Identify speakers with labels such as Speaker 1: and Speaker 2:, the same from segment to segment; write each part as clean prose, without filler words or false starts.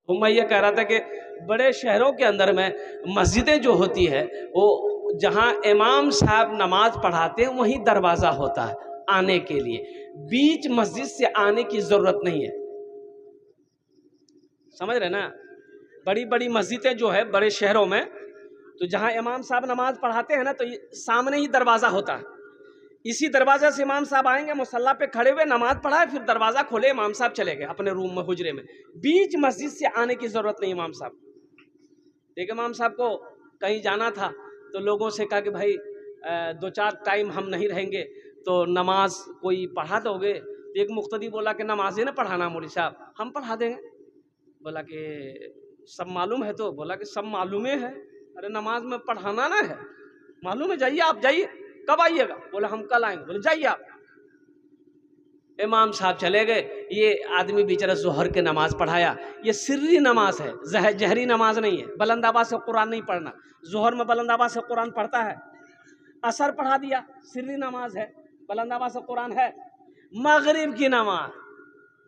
Speaker 1: तो मैं ये कह रहा था कि बड़े शहरों के अंदर में मस्जिदें जो होती है वो जहाँ इमाम साहब नमाज पढ़ाते हैं वहीं दरवाज़ा होता है आने के लिए, बीच मस्जिद से आने की ज़रूरत नहीं है। समझ रहे ना? बड़ी बड़ी मस्जिदें जो है बड़े शहरों में, तो जहाँ इमाम साहब नमाज पढ़ाते हैं ना, तो सामने ही दरवाज़ा होता है। इसी दरवाज़ा से इमाम साहब आएंगे, मुसल्ला पे खड़े हुए नमाज पढ़ाए, फिर दरवाज़ा खोले, इमाम साहब चले गए अपने रूम में, हुजरे में। बीच मस्जिद से आने की ज़रूरत नहीं इमाम साहब। एक इमाम साहब को कहीं जाना था तो लोगों से कहा कि भाई 2-4 टाइम हम नहीं रहेंगे तो नमाज कोई पढ़ा दोगे? तो एक मुक्तदी बोला कि नमाज ही ना पढ़ाना मौलवी साहब, हम पढ़ा देंगे। बोला कि सब मालूम है? तो बोला कि सब मालूम है। अरे नमाज में पढ़ाना ना है, मालूम है, जाइए आप, जाइए। कब आइएगा? बोला हम कल आएंगे। बोले जाइए आप। इमाम साहब चले गए, ये आदमी बेचारा जोहर के नमाज पढ़ाया। ये सिर्री नमाज है, जहरी नमाज नहीं है, बुलंद आवाज़ से कुरान नहीं पढ़ना। जोहर में बुलंद आवाज़ से कुरान पढ़ता है। असर पढ़ा दिया, सिर्री नमाज है, बुलंद आवाज़ से कुरान है। मगरिब की नमाज,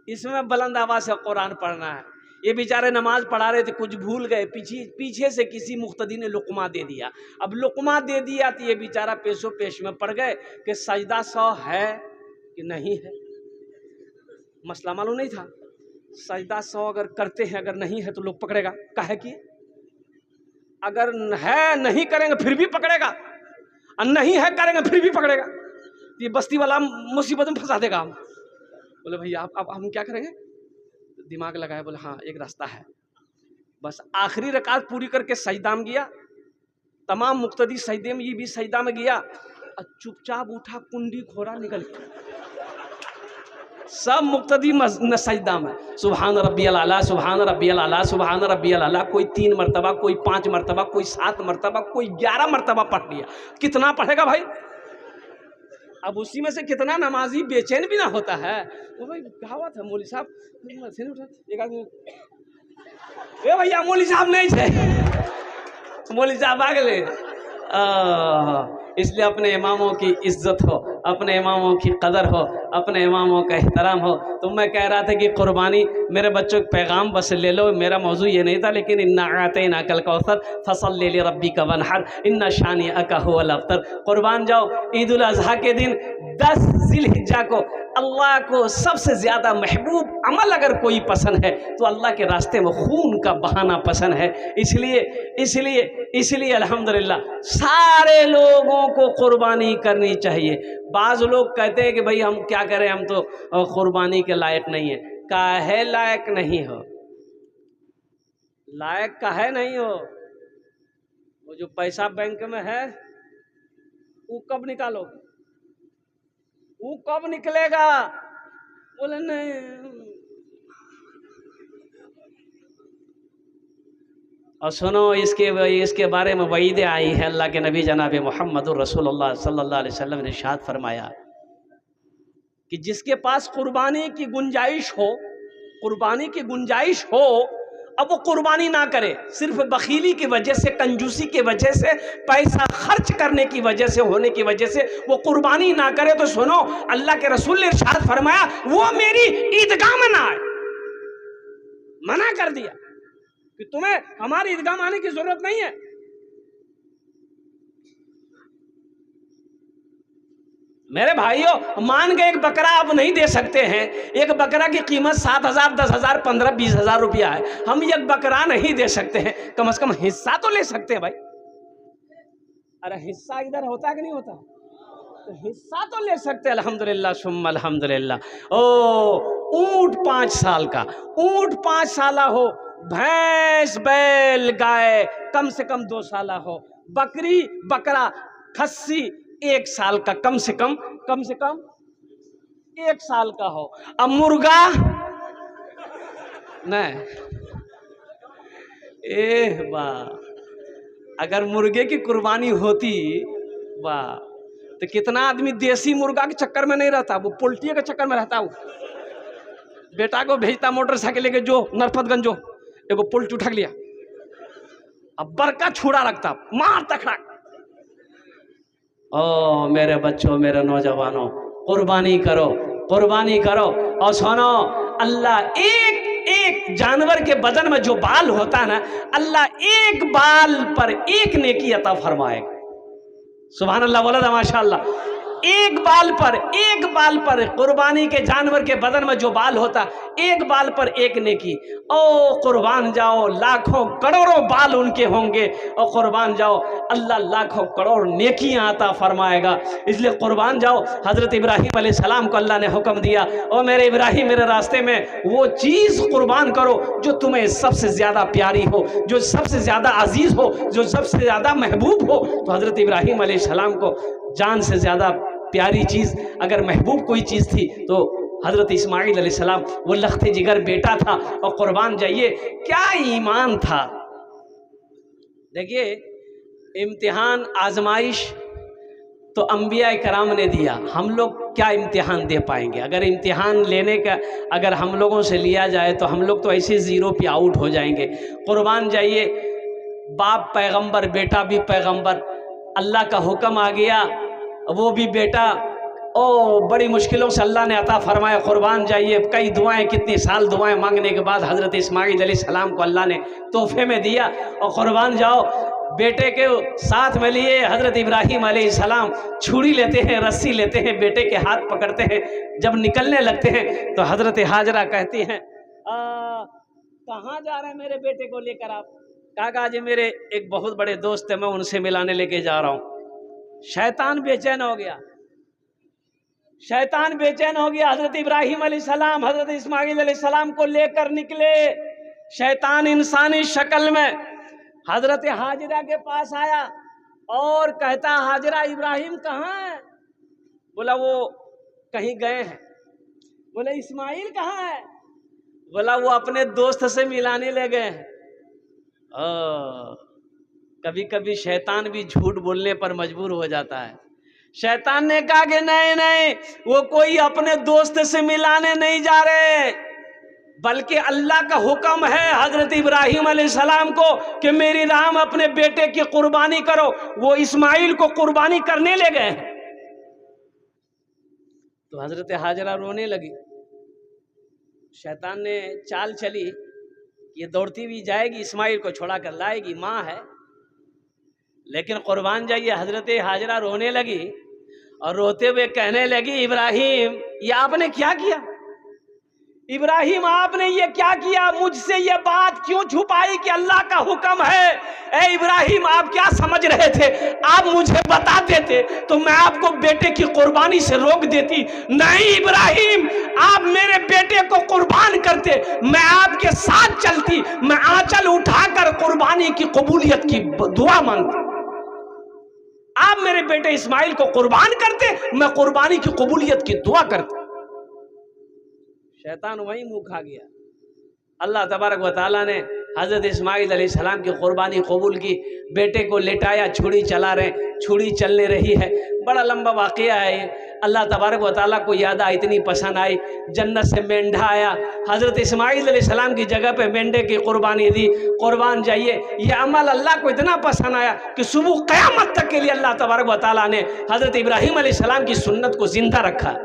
Speaker 1: इसमें बुलंद आवाज़ से कुरान पढ़ना है। ये बेचारे नमाज पढ़ा रहे थे, कुछ भूल गए, पीछे से किसी मुख्तदी ने लुकमा दे दिया। अब लुकमा दे दिया तो ये बेचारा पेशो पेश में पड़ गए कि सजदा 100 है कि नहीं है। मसला मालूम नहीं था। सजदा 100 अगर करते हैं, अगर नहीं है तो लोग पकड़ेगा, काहे कि अगर है नहीं करेंगे फिर भी पकड़ेगा, और नहीं है करेंगे फिर भी पकड़ेगा। ये बस्ती वाला मुसीबत में फंसा देगा हम। बोले भैया आप हम क्या करेंगे? दिमाग लगाए, बोले हाँ एक रास्ता है। बस आखिरी रकात पूरी करके सजदा में गया, तमाम मुक्तदी सजदे में, ये भी सजदा में गया, और चुपचाप उठा, कुंडी खोरा, निकल गया। सब मुक्तदी सजदा में, सुभान रब्बियल आला, सुभान रब्बियल आला, सुभान रब्बियल आला। कोई 3 मरतबा, कोई 5 मरतबा, कोई 7 मरतबा, कोई 11 मरतबा पढ़ लिया। कितना पढ़ेगा भाई? अब उसी में से कितना नमाजी बेचैन भी ना होता है। तो भाई कहावत है, मौलवी साहब एक आदमी, ए भैया मौलवी साहब नहीं थे, मौलवी साहब आ गए। इसलिए अपने इमामों की इज्जत हो, अपने इमामों की कदर हो, अपने इमामों का एहतराम हो। तो मैं कह रहा था कि कुर्बानी, मेरे बच्चों का पैगाम बस ले लो, मेरा मौजू ये नहीं था, लेकिन इन्ना आतैना कल कौसर फसल्लि लिरब्बिका वनहर इन्ना शानिअका हुवल अब्तर। कुर्बान जाओ। ईद उल अज़हा के दिन 10 ज़िलहिज्जा को अल्लाह को सबसे ज़्यादा महबूब अमल अगर कोई पसंद है तो अल्लाह के रास्ते में खून का बहाना पसंद है। इसलिए अल्हम्दुलिल्लाह सारे लोगों को कुर्बानी करनी चाहिए। बाज़ लोग कहते हैं कि भाई हम क्या करें, हम तो कुर्बानी के लायक नहीं है। काहे लायक नहीं हो? लायक काहे नहीं हो? वो जो पैसा बैंक में है वो कब निकालोगे? वो कब निकलेगा? बोले नहीं। और सुनो, इसके बारे में वईद आई है। अल्लाह के नबी जनाब मुहम्मदुर रसूलुल्लाह सल्लल्लाहु अलैहि वसल्लम ने इरशाद फरमाया कि जिसके पास कुर्बानी की गुंजाइश हो, अब वो कुर्बानी ना करे, सिर्फ बखीली की वजह से, कंजूसी की वजह से, पैसा खर्च करने की वजह से, होने की वजह से वो कुर्बानी ना करे, तो सुनो अल्लाह के रसूल ने इरशाद फरमाया वो मेरी ईदगाह में ना आए। मना कर दिया कि तुम्हें हमारी ईदगाह में आने की जरूरत नहीं है। मेरे भाइयों, मान के एक बकरा आप नहीं दे सकते हैं। एक बकरा की कीमत 7,000, 10,000, 15,000, 20,000 रुपया है। हम एक बकरा नहीं दे सकते हैं, कम से कम हिस्सा तो ले सकते हैं भाई। अरे हिस्सा इधर होता है कि नहीं होता? तो हिस्सा तो ले सकते हैं। अल्हम्दुलिल्लाह सुम्मा अल्हम्दुलिल्लाह। ऊंट 5 साल का, ऊंट 5 साल हो, भैंस बैल गाय कम से कम 2 साल हो, बकरी बकरा खस्सी 1 साल का, कम से कम 1 साल का हो। अब मुर्गा नहीं, वाह, अगर मुर्गे की कुर्बानी होती वाह, तो कितना आदमी देसी मुर्गा के चक्कर में नहीं रहता, वो पोल्ट्री के चक्कर में रहता। वो बेटा को भेजता मोटरसाइकिल लेके, जो नरपतगंज जो एगो पोल्ट्री उठा लिया, अब बड़का छुड़ा रखता, मार तखड़ा। ओ मेरे बच्चों, मेरे नौजवानों, कुर्बानी करो, कुर्बानी करो। और सुनो, अल्लाह एक जानवर के बदन में जो बाल होता है ना, अल्लाह एक बाल पर एक नेकी अता फरमाएगा। सुभान अल्लाह बोला था माशाअल्लाह। एक बाल पर कुर्बानी के जानवर के बदन में जो बाल होता, एक बाल पर एक नेकी। ओ कुर्बान जाओ, लाखों करोड़ों बाल उनके होंगे, और कुर्बान जाओ, अल्लाह लाखों करोड़ नेकियां आता फरमाएगा। इसलिए कुर्बान जाओ। हजरत इब्राहिम अलैहिस्सलाम को अल्लाह ने हुक्म दिया, ओ मेरे इब्राहिम, मेरे रास्ते में वो चीज कुर्बान करो जो तुम्हें सबसे ज्यादा प्यारी हो, जो सबसे ज्यादा अजीज हो, जो सबसे ज्यादा महबूब हो। तो हजरत इब्राहिम अलैहिस्सलाम को जान से ज्यादा प्यारी चीज, अगर महबूब कोई चीज थी तो हजरत इस्माइल अलैहिस्सलाम, वो लख्ते जिगर बेटा था। और कुर्बान जाइए, क्या ईमान था। देखिए, इम्तिहान आजमाइश तो अंबिया कराम ने दिया, हम लोग क्या इम्तिहान दे पाएंगे। अगर इम्तिहान लेने का अगर हम लोगों से लिया जाए तो हम लोग तो ऐसे ज़ीरो पे आउट हो जाएंगे। कुर्बान जाइए, बाप पैगंबर, बेटा भी पैगंबर, अल्लाह का हुक्म आ गया, वो भी बेटा, ओ बड़ी मुश्किलों से अल्लाह ने अता फरमाया। कुर्बान जाइए, कई दुआएं, कितनी साल दुआएं मांगने के बाद हज़रत इस्माइल अलैहिस्सलाम को अल्लाह ने तोहफे में दिया। और कुर्बान जाओ, बेटे के साथ में लिए हज़रत इब्राहिम अलैहिस्सलाम छुरी लेते हैं, रस्सी लेते हैं, बेटे के हाथ पकड़ते हैं। जब निकलने लगते हैं तो हज़रत हाजरा कहती हैं, कहाँ जा रहे हैं मेरे बेटे को लेकर आप। कहा जी मेरे एक बहुत बड़े दोस्त है, मैं उनसे मिलाने लेके जा रहा हूँ। शैतान बेचैन हो गया, शैतान बेचैन हो गया। हजरत इब्राहिम अलैहिस्सलाम हजरत इस्माइल अलैहिस्सलाम को लेकर निकले। शैतान इंसानी शक्ल में हजरत हाजरा के पास आया और कहता, हाजरा, इब्राहिम कहाँ है। बोला वो कहीं गए हैं। बोले इस्माइल कहाँ है। बोला वो अपने दोस्त से मिलाने ले गए हैं। कभी कभी शैतान भी झूठ बोलने पर मजबूर हो जाता है। शैतान ने कहा कि नहीं नहीं, वो कोई अपने दोस्त से मिलाने नहीं जा रहे, बल्कि अल्लाह का हुक्म है हजरत इब्राहिम अलैहिस्सलाम को कि मेरी राम अपने बेटे की कुर्बानी करो। वो इस्माइल को कुर्बानी करने ले गए हैं। तो हजरत हाजरा रोने लगी। शैतान ने चाल चली, ये दौड़ती भी जाएगी, इस्माइल को छोड़ा कर लाएगी, माँ है। लेकिन कुर्बान जाइए, हजरत हाजरा रोने लगी और रोते हुए कहने लगी, इब्राहिम ये आपने क्या किया। इब्राहिम आपने ये क्या किया, मुझसे ये बात क्यों छुपाई कि अल्लाह का हुक्म है। ए इब्राहिम, आप क्या समझ रहे थे, आप मुझे बता देते तो मैं आपको बेटे की कुर्बानी से रोक देती। नहीं इब्राहिम, आप मेरे बेटे को कुर्बान करते, मैं आपके साथ चलती, मैं आंचल उठाकर कुर्बानी की कबूलियत की दुआ मांगती। आप मेरे बेटे इस्माइल को कुर्बान करते, मैं कुर्बानी की कबूलियत की दुआ करती। शैतान वहीं मुंह खा गया। अल्लाह तबारक व तआला ने हज़रत इस्माइल अलैहिस्सलाम की कुर्बानी कबूल की। बेटे को लेटाया, छुरी चला रहे, छुरी चलने रही है। बड़ा लंबा वाक़या है। अल्लाह तबारक व तआला को यादा इतनी पसंद आई, जन्नत से मेंढा आया, हज़रत इस्माइल अलैहिस्सलाम की जगह पे मेंढे की कुर्बानी दी। कुर्बान जाइए, ये अमल अल्लाह को इतना पसंद आया कि सुबह क़यामत तक के लिए अल्लाह तबारक व तआला ने हज़रत इब्राहिम अलैहिस्सलाम की सुन्नत को जिंदा रखा।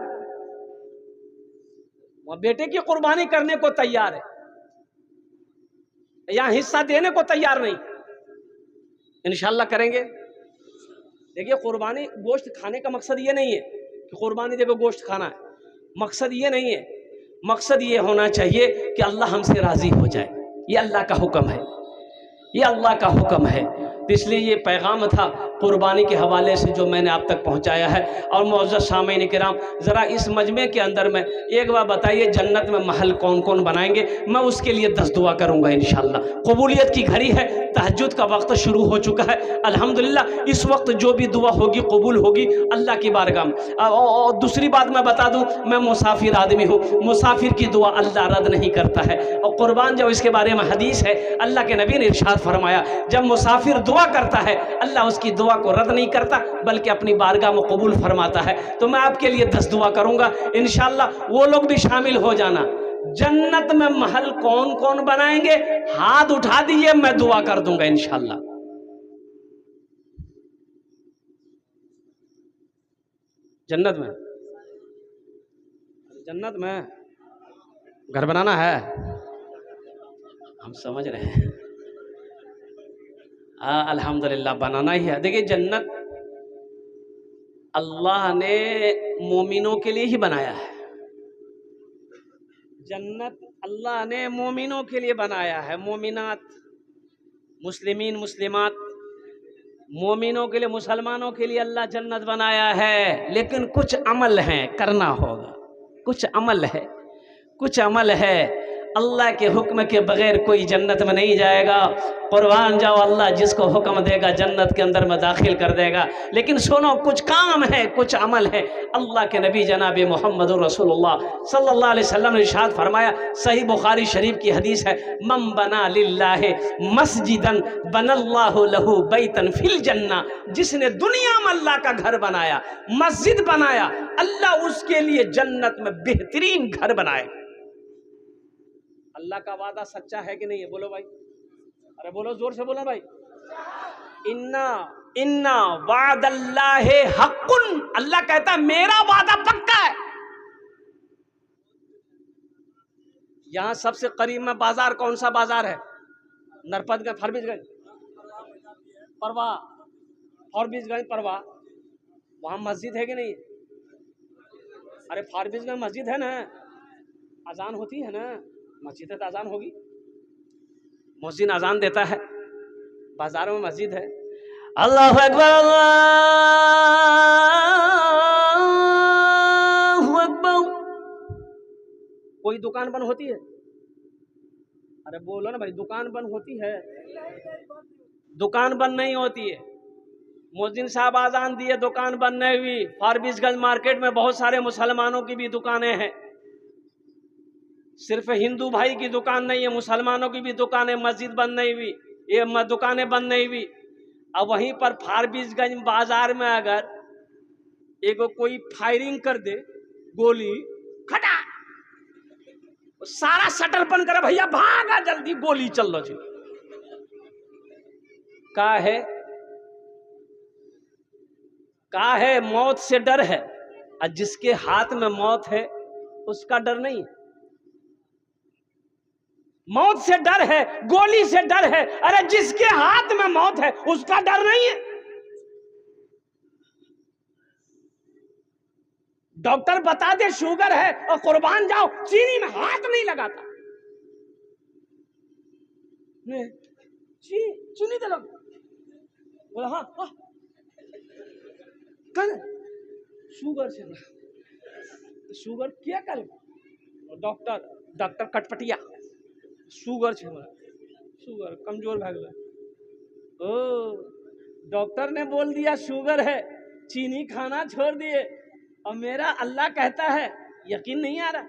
Speaker 1: वो बेटे की कुर्बानी करने को तैयार है, यहाँ हिस्सा देने को तैयार नहीं। इंशाअल्लाह करेंगे। देखिए, कुर्बानी गोश्त खाने का मकसद ये नहीं है कि कुर्बानी देखो गोश्त खाना है, मकसद ये नहीं है। मकसद ये होना चाहिए कि अल्लाह हमसे राजी हो जाए। ये अल्लाह का हुक्म है, ये अल्लाह का हुक्म है। तो इसलिए ये पैगाम था कुर्बानी के हवाले से जो मैंने आप तक पहुंचाया है। और मुअज़्ज़ज़ सामीन किराम, ज़रा इस मजमे के अंदर में एक बार बताइए, जन्नत में महल कौन कौन बनाएंगे। मैं उसके लिए 10 दुआ करूंगा इंशाअल्लाह। कबूलियत की घड़ी है, तहज्जुद का वक्त शुरू हो चुका है। अल्हम्दुलिल्लाह इस वक्त जो भी दुआ होगी कबूल होगी अल्लाह की बारगाह में। और दूसरी बात मैं बता दूं, मैं मुसाफिर आदमी हूँ, मुसाफिर की दुआ अल्लाह रद्द नहीं करता है। और कुर्बान जब इसके बारे में हदीस है, अल्लाह के नबी ने इरशाद फरमाया, जब मुसाफिर दुआ करता है अल्लाह उसकी दुआ को रद्द नहीं करता बल्कि अपनी बारगाह में कबूल फरमाता है। तो मैं आपके लिए 10 दुआ करूंगा इंशाअल्लाह, वो लोग भी शामिल हो जाना। जन्नत में महल कौन कौन बनाएंगे, हाथ उठा दीजिए, मैं दुआ कर दूंगा इंशाअल्लाह। जन्नत में, जन्नत में घर बनाना है, हम समझ रहे हैं। अल्हम्दुलिल्लाह बनाना ही है। देखिए जन्नत अल्लाह ने मोमिनों के लिए ही बनाया है। जन्नत अल्लाह ने मोमिनों के लिए बनाया है। मोमिनात, मुस्लिमीन, मुस्लिमात, मोमिनों के लिए, मुसलमानों के लिए अल्लाह जन्नत बनाया है। लेकिन कुछ अमल हैं, करना होगा। कुछ अमल है, कुछ अमल है। अल्लाह के हुक्म के बगैर कोई जन्नत में नहीं जाएगा। कुर्बान जाओ, अल्लाह जिसको हुक्म देगा जन्नत के अंदर में दाखिल कर देगा। लेकिन सुनो, कुछ काम है, कुछ अमल है। अल्लाह के नबी जनाब मोहम्मद रसूलुल्लाह सल्लल्लाहु अलैहि वसल्लम ने इरशाद फरमाया, सही बुखारी शरीफ की हदीस है, मम बना लिल्लाहि मस्जिदन बनल्लाहु लहू बैतन फिल जन्ना। जिसने दुनिया में अल्लाह का घर बनाया, मस्जिद बनाया, अल्लाह उसके लिए जन्नत में बेहतरीन घर बनाए। अल्लाह का वादा सच्चा है कि नहीं है? बोलो भाई, अरे बोलो, जोर से बोलो भाई। इन्ना इन्ना वादल्लाहि हक्कुन। अल्लाह कहता मेरा वादा पक्का है। यहां सबसे करीब में बाजार कौन सा बाजार है? नरपतगंज, फारबिसगंज, परवा, फारबिसगंज, परवा। वहां मस्जिद है कि नहीं? अरे फारबिसगंज मस्जिद है ना, अजान होती है ना, मस्जिद है तो अजान होगी। मुअज्जिन अजान देता है, बाजारों में मस्जिद है। अल्लाहु अकबर, अल्लाहु अकबर। कोई दुकान बंद होती है? अरे बोलो ना भाई, दुकान बंद होती है? दुकान बंद नहीं होती है। मुअज्जिन साहब आजान दिए, दुकान बंद नहीं हुई। फारबिसगंज मार्केट में बहुत सारे मुसलमानों की भी दुकानें हैं। सिर्फ हिंदू भाई की दुकान नहीं है, मुसलमानों की भी दुकानें। मस्जिद बंद नहीं हुई, ये दुकानें बंद नहीं हुई। अब वहीं पर फारबिसगंज बाजार में अगर एगो कोई फायरिंग कर दे, गोली खटा, सारा शटर बंद करे, भैया भागा जल्दी, गोली चल रही का है मौत से डर है, और जिसके हाथ में मौत है उसका डर नहीं है। मौत से डर है, गोली से डर है, अरे जिसके हाथ में मौत है उसका डर नहीं है। डॉक्टर बता दे शुगर है और कुर्बान जाओ, चीनी में हाथ नहीं लगाता। चीनी तो लग बोला, हाँ हाँ कर शुगर से, शुगर क्या करे? डॉक्टर कटपटिया, शुगर छे, शुगर कमजोर भाग गया। ओ डॉक्टर ने बोल दिया शुगर है, चीनी खाना छोड़ दिए, और मेरा अल्लाह कहता है यकीन नहीं आ रहा।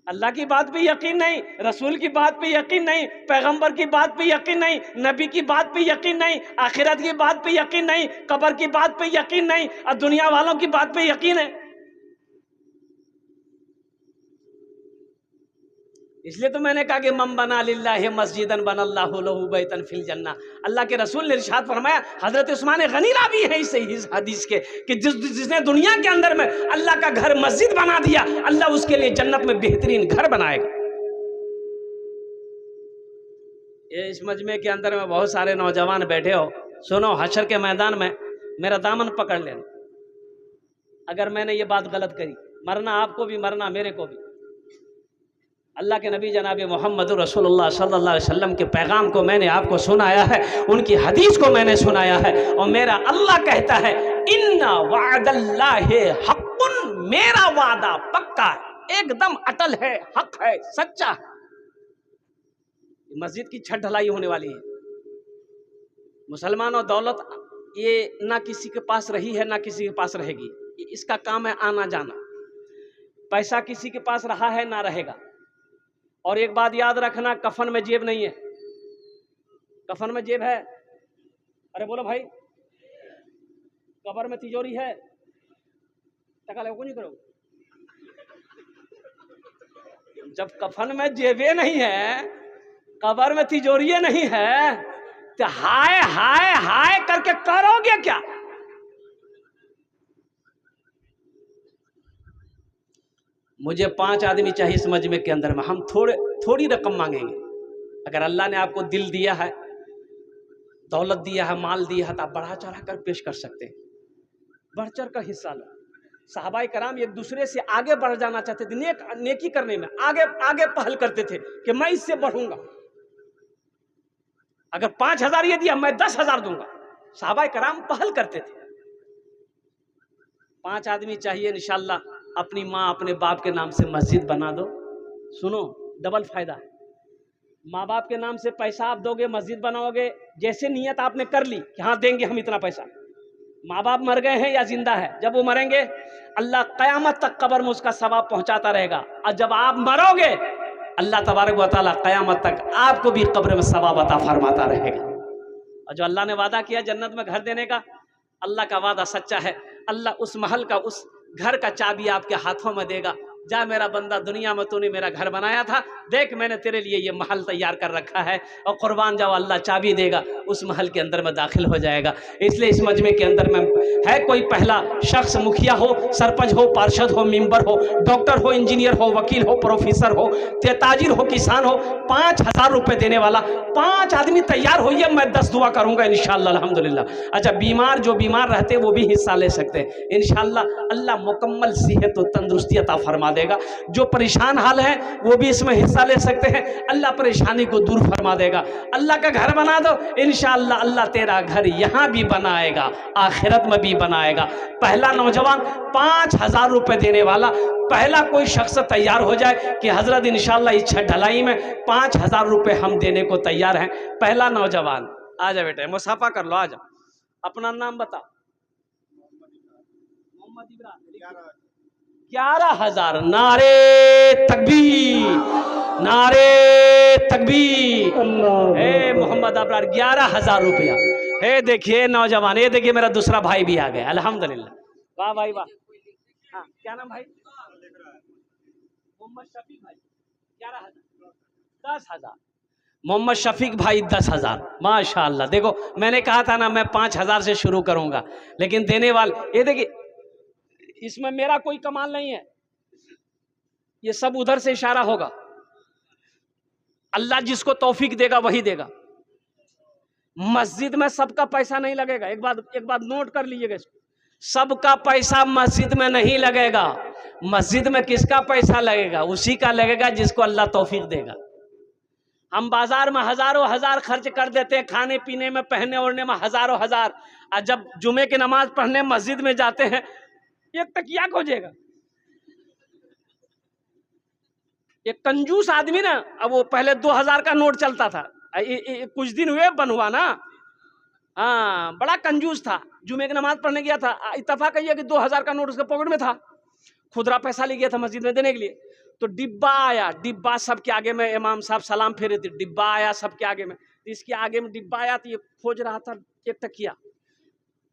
Speaker 1: अल्लाह की बात पे यकीन नहीं, रसूल की बात पे यकीन नहीं, पैगंबर की बात पे यकीन नहीं, नबी की बात पे यकीन नहीं, आखिरत की बात पे यकीन नहीं, कब्र की बात पे यकीन नहीं, और दुनिया वालों की बात पे यकीन है। इसलिए तो मैंने कहा कि मम बना लिल्लाहि मस्जिदन बनल्लाहु लहू बैतन फिल जन्ना। अल्लाह के रसूल ने इरशाद फरमाया, हजरत उस्मान गनी रावी है इस हदीस के, कि जिसने दुनिया के अंदर में अल्लाह का घर मस्जिद बना दिया, अल्लाह उसके लिए जन्नत में बेहतरीन घर बनाएगा। ये इस मजमे के अंदर में बहुत सारे नौजवान बैठे हो, सुनो, हशर के मैदान में मेरा दामन पकड़ लेना। अगर मैंने ये बात गलत करी, मरना आपको भी, मरना मेरे को भी। अल्लाह के नबी जनाब मोहम्मद रसूलुल्लाह सल्लल्लाहु अलैहि वसल्लम के पैगाम को मैंने आपको सुनाया है, उनकी हदीस को मैंने सुनाया है, और मेरा अल्लाह कहता है इन्ना वादल्लाहि हक्कुन, मेरा वादा पक्का है, एकदम अटल है, हक है, सच्चा है। मस्जिद की छत ढलाई होने वाली है। मुसलमान और दौलत ये ना किसी के पास रही है ना किसी के पास रहेगी, इसका काम है आना जाना। पैसा किसी के पास रहा है ना रहेगा। और एक बात याद रखना, कफन में जेब नहीं है। कफन में जेब है? अरे बोलो भाई। कब्र में तिजोरी है? टका लगो नहीं करो। जब कफन में जेबें नहीं है, कब्र में तिजोरी नहीं है, तो हाय हाय हाय करके करोगे क्या? मुझे 5 आदमी चाहिए इस मजमे के अंदर में, हम थोड़ी रकम मांगेंगे। अगर अल्लाह ने आपको दिल दिया है, दौलत दिया है, माल दिया है, तो आप बढ़ा चढ़ा कर पेश कर सकते हैं, बढ़ चढ़ कर हिस्सा लो। सहाबाए कराम एक दूसरे से आगे बढ़ जाना चाहते थे, नेकी करने में आगे आगे पहल करते थे कि मैं इससे बढ़ूंगा। अगर 5,000 ये दिया, मैं 10,000 दूंगा। सहाबाए कराम पहल करते थे। 5 आदमी चाहिए इंशाल्लाह। अपनी माँ अपने बाप के नाम से मस्जिद बना दो। सुनो, डबल फायदा है। माँ बाप के नाम से पैसा आप दोगे, मस्जिद बनाओगे, जैसे नियत आपने कर ली कि हाँ देंगे हम इतना पैसा, माँ बाप मर गए हैं या जिंदा है, जब वो मरेंगे अल्लाह कयामत तक कब्र में उसका सवाब पहुंचाता रहेगा। और जब आप मरोगे अल्लाह तबारक व तआला कयामत तक आपको भी कब्र में सवाब अता फरमाता रहेगा। और जो अल्लाह ने वादा किया जन्नत में घर देने का, अल्लाह का वादा सच्चा है। अल्लाह उस महल का, उस घर का चाबी आपके हाथों में देगा। जा मेरा बंदा, दुनिया में तूने मेरा घर बनाया था, देख मैंने तेरे लिए ये महल तैयार कर रखा है, और कुर्बान जाओ, अल्लाह चाबी देगा, उस महल के अंदर में दाखिल हो जाएगा। इसलिए इस मजमे के अंदर में है कोई पहला शख्स, मुखिया हो, सरपंच हो, पार्षद हो, मेंबर हो, डॉक्टर हो, इंजीनियर हो, वकील हो, प्रोफेसर हो, ताजिर हो, किसान हो, 5,000 रुपये देने वाला 5 आदमी तैयार होइए, मैं 10 दुआ करूंगा इंशाअल्लाह अल्हम्दुलिल्लाह। अच्छा, बीमार, जो बीमार रहते वो भी हिस्सा ले सकते हैं इंशाअल्लाह। अल्लाह मुकम्मल सेहत और तंदुरुस्ती अता फरमा देगा। जो परेशान हाल है वो भी इसमें हिस्सा ले सकते हैं, अल्लाह परेशानी को दूर फरमा देगा। अल्लाह का घर बना दो इंशाअल्लाह, अल्लाह तेरा घर यहाँ भी बनाएगा, आखिरत में भी बनाएगा। पहला नौजवान 5,000 रुपये देने वाला पहला कोई शख्स तैयार हो जाए कि हजरत इंशाअल्लाह इस छत ढलाई में 5,000 रुपये हम देने को तैयार हैं। पहला नौजवान आ जा बेटे, मुसाफा कर लो, आ जा, अपना नाम बता। मोहम्मद इब्राहिम। 11,000। नारे तकबीर, नारे तकबीर। हे मोहम्मद अबरार, 11,000 रुपया। हे देखिए नौजवान, ये देखिए मेरा दूसरा भाई भी आ गया, अल्हम्दुलिल्लाह। वाह भाई वाह। हाँ, क्या नाम भाई? मोहम्मद शफीक भाई। 11,000। 10,000। मोहम्मद शफीक भाई 10,000। माशाअल्लाह। देखो मैंने कहा था ना मैं 5,000 से शुरू करूंगा, लेकिन देने वाले, ये देखिए इसमें मेरा कोई कमाल नहीं है, ये सब उधर से इशारा होगा। अल्लाह जिसको तौफीक देगा वही देगा। मस्जिद में सबका पैसा नहीं लगेगा, एक बात नोट कर लीजिएगा इसको। सबका पैसा मस्जिद में नहीं लगेगा। मस्जिद में किसका पैसा लगेगा? उसी का लगेगा जिसको अल्लाह तौफीक देगा। हम बाजार में हजारों हजार खर्च कर देते हैं, खाने पीने में, पहनने ओढ़ने में हजारों हजार, और जब जुमे की नमाज पढ़ने मस्जिद में जाते हैं एक तकिया खोजेगा। एक कंजूस आदमी ना, अब वो पहले 2,000 का नोट चलता था, कुछ दिन हुए बन हुआ ना, हाँ बड़ा कंजूस था। जुमे की नमाज पढ़ने गया था, इत्तफाक है कि 2,000 का नोट उसके पॉकेट में था, खुदरा पैसा ले गया था मस्जिद में देने के लिए। तो डिब्बा आया, डिब्बा सबके आगे में, इमाम साहब सलाम फेरे थे, डिब्बा आया सबके आगे में, इसके आगे में डिब्बा आया, तो ये खोज रहा था एक तकिया।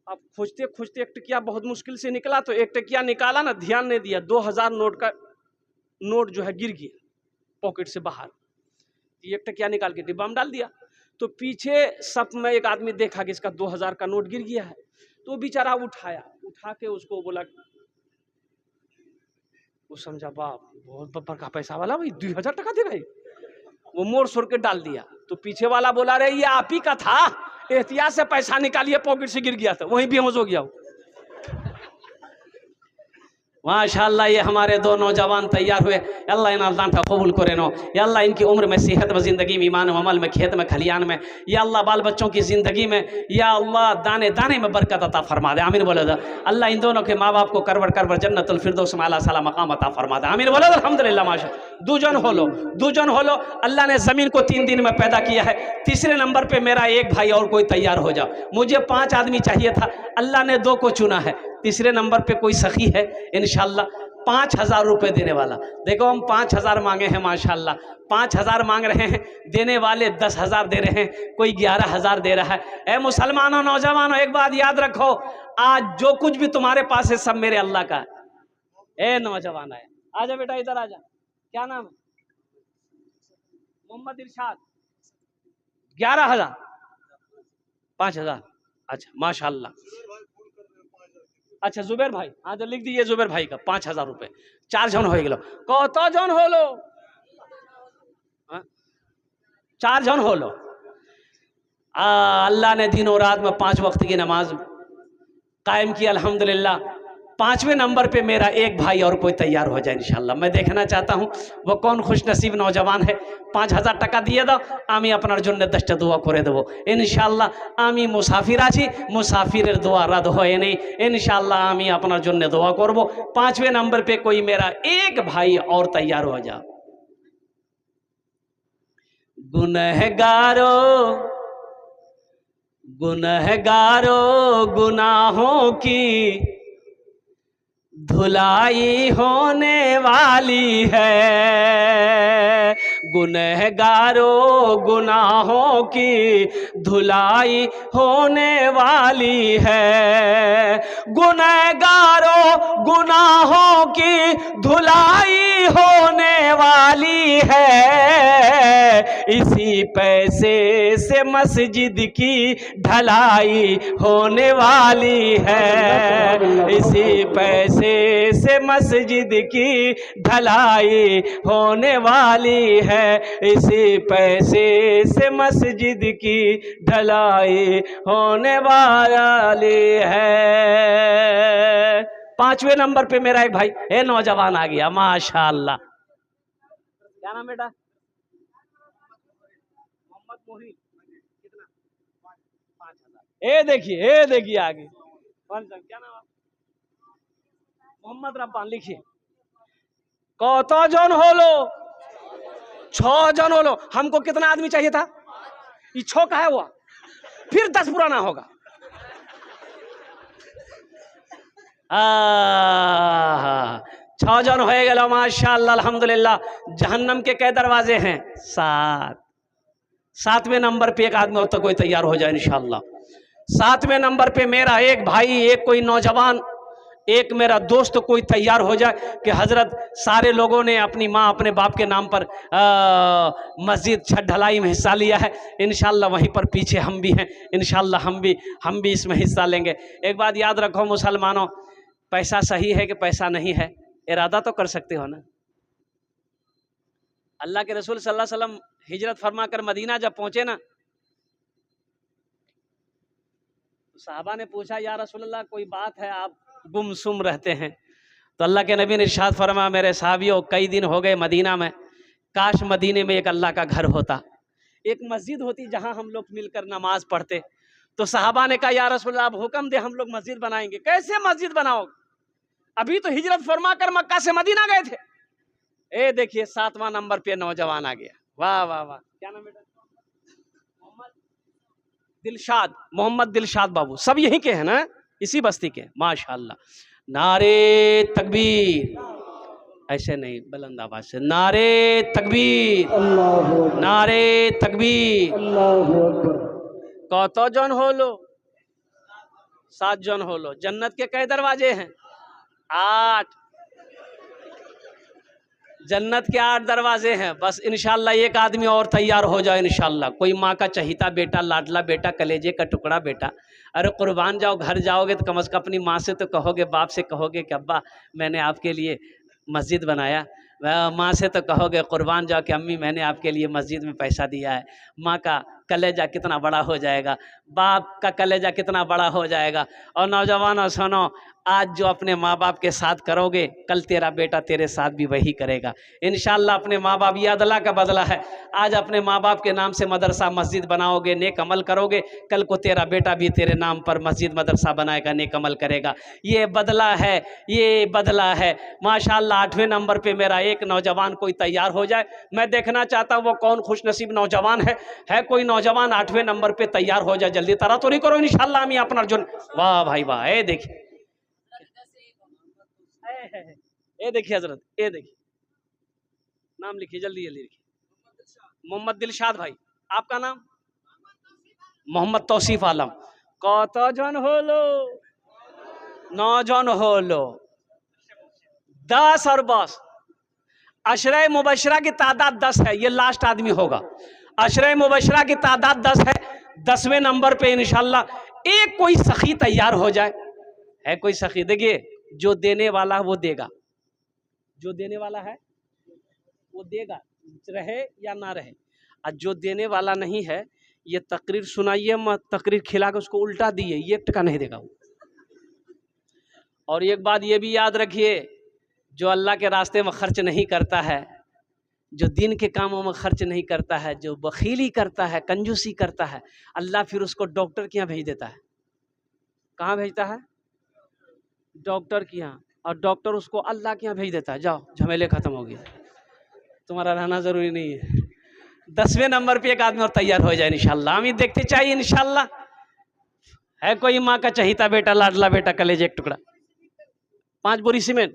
Speaker 1: अब खोजते खोजते एक टकिया बहुत मुश्किल से निकला, तो एक टकिया निकाला ना, ध्यान नहीं दिया, 2,000 नोट का नोट जो है गिर गया पॉकेट से बाहर। एक टकिया निकाल के डिब्बा में डाल दिया। तो पीछे सब में एक आदमी देखा कि इसका 2,000 का नोट गिर गया है, तो बेचारा उठाया, उठा के उसको बोला, वो समझा बाप बहुत बब्बर का पैसा वाला भाई, 2,000 टका दे भाई, वो मोड़ सोड़ के डाल दिया। तो पीछे वाला बोला, रे ये आप ही का था, एहतियात से पैसा निकालिए, पॉकेट से गिर गया था, वहीं बेहोश हो गया। माशाअल्लाह, ये हमारे 2 नौजवान तैयार हुए। अल्लाह इन अल्लाह का कबूल करे नो। या अल्लाह इनकी उम्र में, सेहत में, ज़िंदगी में, ईमान अमल में, खेत में, खलियान में, या अल्लाह बाल बच्चों की ज़िंदगी में, या अल्लाह दाने दाने में बरकत अता फरमा दे। आमीन बोले। अल्लाह इन दोनों के माँ बाप को करवर करवर जन्नतुल फिरदौस में आला साला मकाम अता फरमा दे। आमीन बोले अल्हम्दुलिल्लाह। माशा दूजन हो लो। अल्लाह ने ज़मीन को 3 दिन में पैदा किया है। तीसरे नंबर पर मेरा एक भाई और कोई तैयार हो जाओ। मुझे 5 आदमी चाहिए था, अल्लाह ने 2 को चुना है। तीसरे नंबर पे कोई सखी है इंशाअल्लाह, 5,000 रुपये देने वाला। देखो हम 5,000 मांगे हैं माशाअल्लाह, 5,000 मांग रहे हैं, देने वाले 10,000 दे रहे हैं, कोई 11,000 दे रहा है। ए मुसलमानों, नौजवानों, एक बात याद रखो, आज जो कुछ भी तुम्हारे पास है सब मेरे अल्लाह का है। ए नौजवान है, आजा बेटा इधर आजा, क्या नाम है? मोहम्मद इरशाद। 11,000, 5,000। अच्छा माशाअल्लाह। अच्छा जुबेर भाई, हाँ तो लिख दीजिए जुबेर भाई का 5,000 रुपये। 4 जन हो गलो, कत जन होलो? 4 जन होलो। अल्लाह ने दिनों रात में 5 वक्त की नमाज कायम की अल्हम्दुलिल्लाह। 5वें नंबर पे मेरा एक भाई और कोई तैयार हो जाए इंशाल्लाह। मैं देखना चाहता हूँ वो कौन खुश नसीब नौजवान है। 5,000 টাকা দিয়ে দাও, আমি আপনার জন্য 10টা দোয়া করে দেবো ইনশাল্লাহ। আমি মুসাফির আছি, মুসাফিরের দোয়া रद्द হয় नहीं, इंशाल्लाह আমি আপনার জন্য দোয়া করব। 5वें नंबर पे कोई मेरा एक भाई और तैयार हो जाओ। गुनहगारो गुनहगारो गुनाहों की धुलाई होने वाली है। गुनहगारों गुनाहों की धुलाई होने वाली है। गुनहगारों गुनाहों की धुलाई होने वाली है। इसी पैसे से मस्जिद की ढलाई होने वाली है। इसी पैसे से मस्जिद की ढलाई होने वाली है। इसी पैसे से मस्जिद की ढलाई होने वाली है। 5वें नंबर पे मेरा एक भाई है, नौजवान आ गया माशाअल्लाह। क्या नाम बेटा? मोहम्मद मोहित। कितना? 5,000। ये देखिए आगे क्या नाम? मोहम्मद रब्बान। लिखिए कत जन होलो? 6 जन होलो। हमको कितना आदमी चाहिए था? ये 6 का है हुआ, फिर 10 पुराना होगा। 6 जन हो गए माशाअल्लाह अल्हम्दुलिल्लाह। जहन्नम के कै दरवाजे हैं? 7। 7वें नंबर पे एक आदमी तो कोई तैयार हो जाए इंशाअल्लाह। 7वें नंबर पे मेरा एक भाई, एक कोई नौजवान, एक मेरा दोस्त कोई तैयार हो जाए कि हजरत सारे लोगों ने अपनी माँ अपने बाप के नाम पर मस्जिद छत ढलाई में हिस्सा लिया है। इंशाल्लाह वहीं पर पीछे हम भी हैं, इंशाल्लाह हम भी इसमें हिस्सा लेंगे। एक बात याद रखो मुसलमानों, पैसा सही है कि पैसा नहीं है, इरादा तो कर सकते हो ना। अल्लाह के रसूल सल्लल्लाहु अलैहि वसल्लम हिजरत फरमा कर मदीना जब पहुंचे ना, साहबा ने पूछा या रसूलल्लाह कोई बात है, आप गुमसुम रहते हैं? तो अल्लाह के नबी ने इरशाद फरमाया, मेरे साहबियों कई दिन हो गए मदीना में, काश मदीने में एक अल्लाह का घर होता, एक मस्जिद होती जहां हम लोग मिलकर नमाज पढ़ते। तो साहबा ने कहा या रसूलल्लाह आप हुक्म दे, हम लोग मस्जिद बनाएंगे। कैसे मस्जिद बनाओगे? अभी तो हिजरत फरमा कर मक्का से मदीना गए थे। ए देखिए 7वां नंबर पे नौजवान आ गया। वाह वाह वाह, क्या नाम बेटा? दिलशाद, मोहम्मद दिलशाद बाबू। सब यहीं के हैं ना, इसी बस्ती के, माशाअल्लाह। नारे तकबीर, ऐसे नहीं बुलंद आवाज से, नारे तकबीर, नारे तकबीर। कत जन हो लो? 7 जन हो लो। जन्नत के कई दरवाजे हैं? 8। जन्नत के 8 दरवाजे हैं। बस इंशाल्लाह एक आदमी और तैयार हो जाए इंशाल्लाह। कोई माँ का चहीता बेटा, लाडला बेटा, कलेजे का टुकड़ा बेटा। अरे कुर्बान जाओ, घर जाओगे तो कम से कम अपनी माँ से तो कहोगे, बाप से कहोगे कि अब्बा मैंने आपके लिए मस्जिद बनाया। माँ से तो कहोगे कुर्बान जाओ कि अम्मी मैंने आपके लिए मस्जिद में पैसा दिया है। माँ का कलेजा कितना बड़ा हो जाएगा, बाप का कलेजा कितना बड़ा हो जाएगा। और नौजवानों सुनो, आज जो अपने माँ बाप के साथ करोगे, कल तेरा बेटा तेरे साथ भी वही करेगा इंशाल्लाह। अपने माँ बाप, ये अदला का बदला है। आज अपने माँ बाप के नाम से मदरसा मस्जिद बनाओगे, नेक अमल करोगे, कल को तेरा बेटा भी तेरे नाम पर मस्जिद मदरसा बनाएगा, नेक अमल करेगा। ये बदला है, ये बदला है माशाल्लाह। 8वें नंबर पे मेरा एक नौजवान कोई तैयार हो जाए। मैं देखना चाहता हूँ वो कौन खुश नसीब नौजवान है कोई नौजवान 8वें नंबर पे तैयार हो जाए। जल्दी तारा तो नहीं करो इंशाल्लाह। हम अपना अर्जुन, वाह भाई वाह। ये देखिए, ये देखिए हजरत, ये देखिए नाम लिखिए, जल्दी जल्दी लिखिए। मोहम्मद दिलशाद भाई। आपका नाम? मोहम्मद तौसीफ आलम। कत जन हो लो? 9 जन हो लो। 10 और बस। अशरे मुबशरा की तादाद 10 है, ये लास्ट आदमी होगा। अशरे मुबशरा की तादाद 10 है। 10वें नंबर पे इंशाल्लाह एक कोई सखी तैयार हो जाए। है कोई सखी? देखिए, जो देने वाला है वो देगा, जो देने वाला है वो देगा, रहे या ना रहे। और जो देने वाला नहीं है, ये तकरीर सुनाइए मत, तकरीर खिला के उसको उल्टा दिए, ये एक टका नहीं देगा वो। और एक बात ये भी याद रखिए, जो अल्लाह के रास्ते में खर्च नहीं करता है, जो दिन के कामों में खर्च नहीं करता है, जो बखीली करता है, कंजूसी करता है, अल्लाह फिर उसको डॉक्टर के यहाँ भेज देता है। कहाँ भेजता है? डॉक्टर के यहाँ। और डॉक्टर उसको अल्लाह के यहाँ भेज देता है, जाओ झमेले खत्म हो गया, तुम्हारा रहना जरूरी नहीं है। 10वें नंबर पे एक आदमी और तैयार हो जाए इंशाल्लाह। हम ये देखते चाहिए इंशाल्लाह। है कोई माँ का चहीता बेटा, लाडला बेटा, कलेजे एक टुकड़ा, 5 बोरी सीमेंट,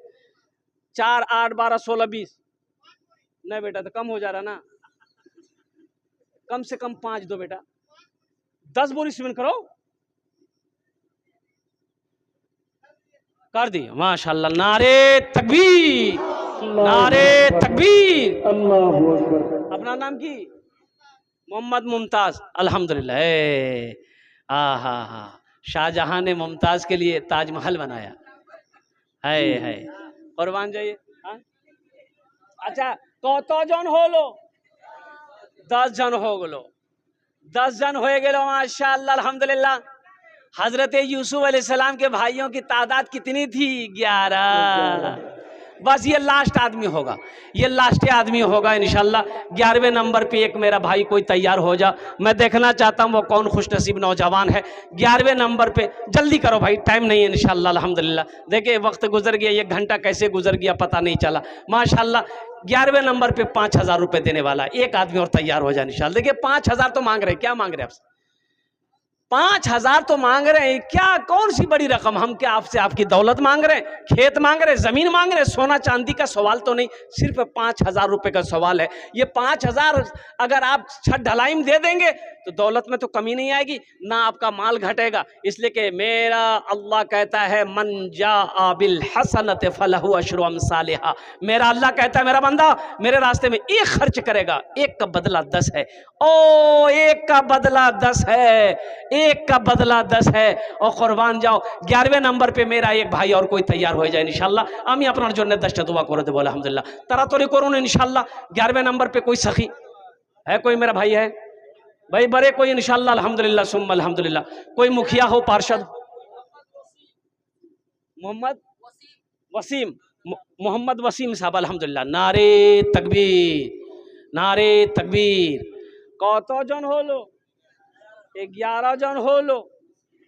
Speaker 1: 4, 8, 12, 16, 20 नहीं बेटा, तो कम हो जा रहा ना, कम से कम 5 दो बेटा, 10 बोरी सीमेंट करो। कर दी, माशाल्लाह। नारे तकबीर, नारे तकबीर। अपना नाम की? मोहम्मद मुमताज। अल्हम्दुलिल्लाह। हा, शाहजहां ने मुमताज के लिए ताजमहल बनाया है। कुर्बान जाइए। अच्छा, कत जन होलो? 10 जन हो गलो, 10 जन हो गए माशाअल्लाह अल्हम्दुलिल्लाह। हजरत यूसुफ अलैहिस्सलाम के भाइयों की तादाद कितनी थी? 11। बस ये लास्ट आदमी होगा, ये लास्ट आदमी होगा इंशाल्लाह। 11वें नंबर पे एक मेरा भाई कोई तैयार हो जा, मैं देखना चाहता हूँ वो कौन खुशनसीब नौजवान है। 11वें नंबर पे जल्दी करो भाई, टाइम नहीं है इंशाल्लाह अल्हम्दुलिल्लाह। देखिए वक्त गुजर गया, 1 घंटा कैसे गुजर गया पता नहीं चला माशाल्लाह। 11वें नंबर पे 5000 रुपये देने वाला एक आदमी और तैयार हो जाए इंशाल्लाह। देखिए 5000 तो मांग रहे, क्या मांग रहे आपसे? 5000 तो मांग रहे हैं, क्या कौन सी बड़ी रकम? हम क्या आपसे आपकी दौलत मांग रहे हैं, खेत मांग रहे हैं, जमीन मांग रहे हैं? सोना चांदी का सवाल तो नहीं, सिर्फ 5000 रुपए का सवाल है। ये 5000 अगर आप छत ढलाई में दे देंगे तो दौलत में तो कमी नहीं आएगी, ना आपका माल घटेगा। इसलिए कि मेरा अल्लाह कहता है मन जा बिल हसनत फलहु अशरु अमसालिहा। मेरा अल्लाह कहता है मेरा बंदा मेरे रास्ते में एक खर्च करेगा, एक का बदला 10 है। ओ एक का बदला 10 है, एक का बदला 10 है। और कुर्बान जाओ। 11वें नंबर पे मेरा एक भाई और कोई तैयार हो जाए इंशाल्लाह। আমি আপনার জন্য 10টা दुआ করে দেব আলহামদুলিল্লাহ। তাড়াতাড়ি করুন इंशाल्लाह। 11वें नंबर पे कोई सखी है? कोई मेरा भाई है भाई? बड़े कोई इंशाल्लाह अल्हम्दुलिल्लाह सुम्मा अल्हम्दुलिल्लाह। कोई मुखिया हो, पार्षद? मोहम्मद वसीम, मोहम्मद वसीम साहब अल्हम्दुलिल्लाह। नारे तकबीर, नारे तकबीर। कत जन हो लो? 11 जन हो लो।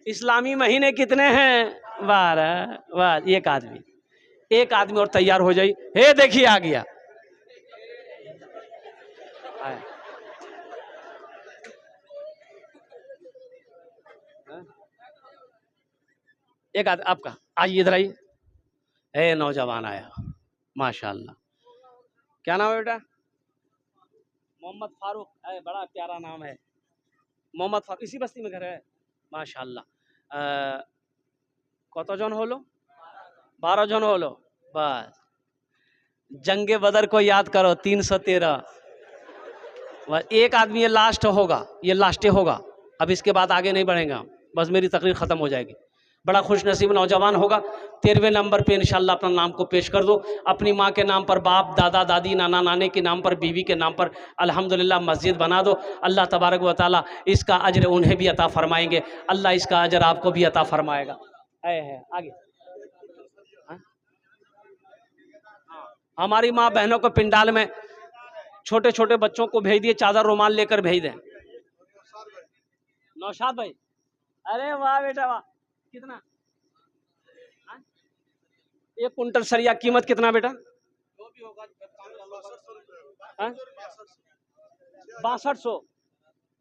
Speaker 1: इस्लामी महीने कितने हैं? 12। वाह, एक आदमी और तैयार हो जाइए। हे देखिए आ गया। एक आदमी आपका, आइए इधर आइए। हे नौजवान आया माशाल्लाह। क्या नाम है बेटा? मोहम्मद फारूक। बड़ा प्यारा नाम है मोहम्मद फारूक। इसी बस्ती में घर है माशाल्लाह। कत जन होलो? 12 जन होलो। बस जंगे बदर को याद करो, 313। बस एक आदमी ये लास्ट होगा, ये लास्ट होगा। अब इसके बाद आगे नहीं बढ़ेगा, बस मेरी तकरीर ख़त्म हो जाएगी। बड़ा खुश नसीब नौजवान होगा। 13वें नंबर पे इंशाल्लाह अपना नाम को पेश कर दो। अपनी माँ के नाम पर, बाप दादा दादी नाना नाने के नाम पर, बीवी के नाम पर अल्हम्दुलिल्लाह मस्जिद बना दो। अल्लाह तबारक व तआला इसका अजर उन्हें भी अता फरमाएंगे, अल्लाह इसका अजर आपको भी अता फरमाएगा। है आगे। हमारी माँ बहनों को पिंडाल में छोटे छोटे बच्चों को भेज दिए, चादर रुमाल लेकर भेज दें। नौशाद भाई, अरे वाह बेटा वाह। कितना? 1 कुंटल सरिया कीमत कितना बेटा? 6200।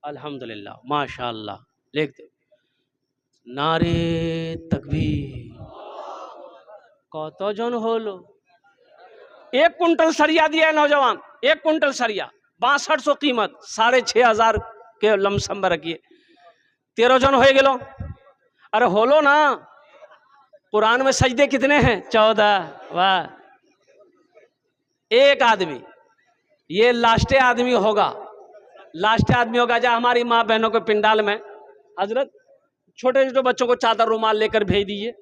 Speaker 1: अल्हम्दुलिल्लाह माशाअल्लाह। लिख दो नारे तकबीर। कत जन होलो? 1 कुंटल सरिया दिया है नौजवान, 1 कुंटल सरिया 6200 कीमत, 6500 के लमसम रखिए। 13 जन हो गेलो। अरे होलो ना। कुरान में सजदे कितने हैं? 14। वाह, एक आदमी ये लास्ट आदमी होगा, लास्ट आदमी होगा। जहाँ हमारी माँ बहनों के पिंडाल में हजरत छोटे छोटे बच्चों को चादर रुमाल लेकर भेज दीजिए।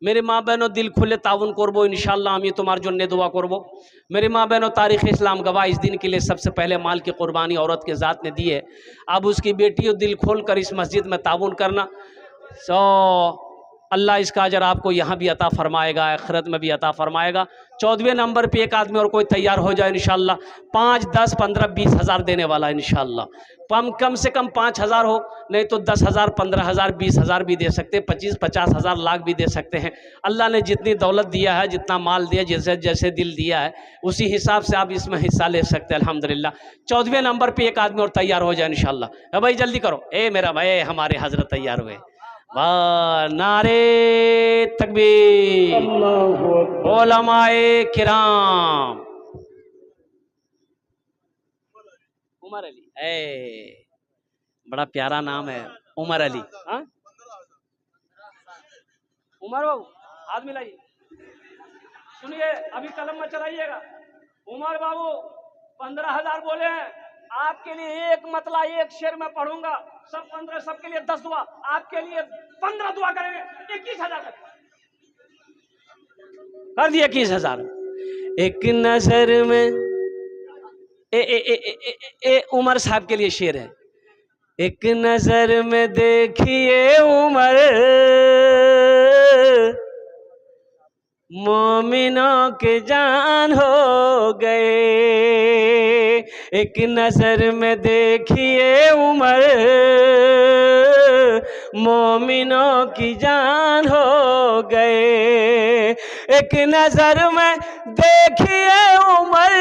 Speaker 1: मेरे माँ बहनों दिल खुले ताउन करबो इंशाल्लाह हम तुम्हार जन्ने दुआ करबो। मेरे माँ बहनों तारीख़ इस्लाम गवाह इस दिन के लिए सबसे पहले माल की कुर्बानी औरत के ज़ात ने दी है। अब उसकी बेटियों दिल खोल कर इस मस्जिद में ताउन करना, सो अल्लाह इसका अजर आपको यहाँ भी अता फरमाएगा, आखिरत में भी अता फरमाएगा। 14वें नंबर पे एक आदमी और कोई तैयार हो जाए इंशाल्लाह, 5, 10, 15, 20 हज़ार देने वाला इंशाल्लाह। कम से कम 5,000 हो, नहीं तो 10,000, 15,000, 20,000 भी दे सकते हैं, 25, 50,000, लाख भी दे सकते हैं। अल्लाह ने जितनी दौलत दिया है, जितना माल दिया, जैसे जैसे दिल दिया है, उसी हिसाब से आप इसमें हिस्सा ले सकते हैं अल्हम्दुलिल्लाह। 14वें नंबर पे एक आदमी और तैयार हो जाए इंशाल्लाह। भाई जल्दी करो, ए मेरा भाई, हमारे हजरत तैयार हुए। वाह, नारे तकबीर, उलमाए किराम। उमर अली, बड़ा प्यारा नाम है उमर अली। हाँ, उमर बाबू हाथ मिलाइए, सुनिए अभी कलम में चलाइएगा। उमर बाबू 15,000 बोले हैं, आपके लिए एक मतला एक शेर में पढ़ूंगा, सब 15, सबके लिए 10 दुआ, आपके लिए 15 दुआ करेंगे। 21,000 कर दिया, 21,000। एक नजर में उमर साहब के लिए शेर है। एक नजर में देखिए उमर, मोमिनों के जान हो गए। एक नजर में देखिए उमर, मोमिनों की जान हो गए। एक नजर में देखिए उमर,